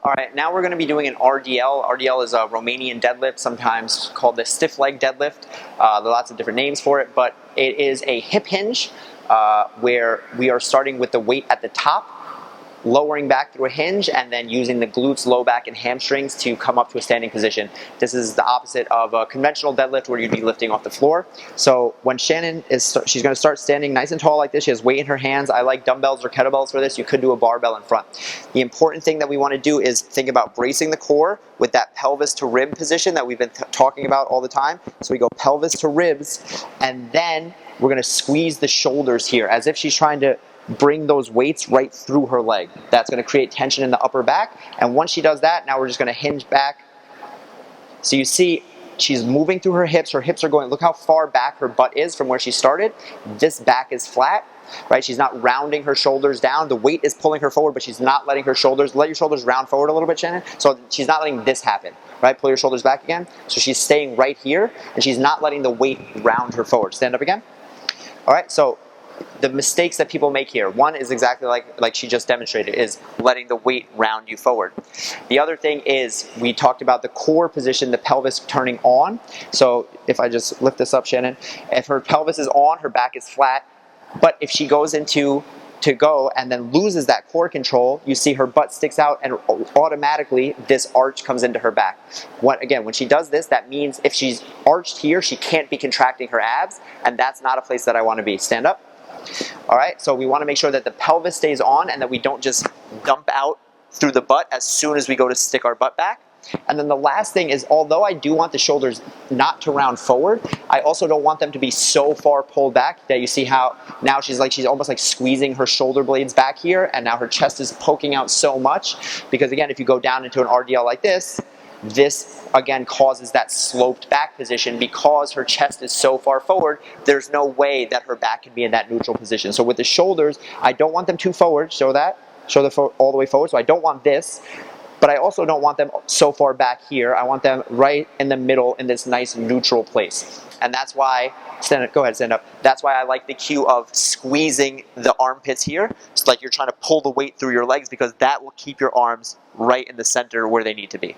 All right, now we're going to be doing an RDL. RDL is a Romanian deadlift, sometimes called the stiff leg deadlift. There are lots of different names for it, but it is a hip hinge where we are starting with the weight at the top, lowering back through a hinge, and then using the glutes, low back, and hamstrings to come up to a standing position. This is the opposite of a conventional deadlift where you'd be lifting off the floor. So when Shannon she's going to start standing nice and tall like this. She has weight in her hands. I like dumbbells or kettlebells for this. You could do a barbell in front. The important thing that we want to do is think about bracing the core with that pelvis to rib position that we've been talking about all the time. So we go pelvis to ribs, and then we're going to squeeze the shoulders here as if she's trying to bring those weights right through her leg. That's going to create tension in the upper back, and once she does that, now we're just going to hinge back. So you see she's moving through her hips are going, look how far back her butt is from where she started. This back is flat, right? She's not rounding her shoulders down. The weight is pulling her forward, but she's not letting her shoulders, let your shoulders round forward a little bit, Shannon. So she's not letting this happen, right? Pull your shoulders back again. So she's staying right here, and she's not letting the weight round her forward. Stand up again. All right, so the mistakes that people make here, one is exactly like she just demonstrated, is letting the weight round you forward. The other thing is, we talked about the core position, the pelvis turning on. So if I just lift this up, Shannon, if her pelvis is on, her back is flat, but if she goes into to go and then loses that core control, you see her butt sticks out, and automatically this arch comes into her back. Again, when she does this, that means if she's arched here, she can't be contracting her abs, and that's not a place that I want to be. Stand up. All right, so we want to make sure that the pelvis stays on and that we don't just dump out through the butt as soon as we go to stick our butt back. And then the last thing is, although I do want the shoulders not to round forward, I also don't want them to be so far pulled back that you see how now she's almost like squeezing her shoulder blades back here, and now her chest is poking out so much. Because again, if you go down into an RDL like this again causes that sloped back position. Because her chest is so far forward, there's no way that her back can be in that neutral position. So with the shoulders, I don't want them too forward. Show all the way forward. So I don't want this, but I also don't want them so far back here. I want them right in the middle in this nice neutral place. And that's why, go ahead, stand up. That's why I like the cue of squeezing the armpits here. It's like you're trying to pull the weight through your legs, because that will keep your arms right in the center where they need to be.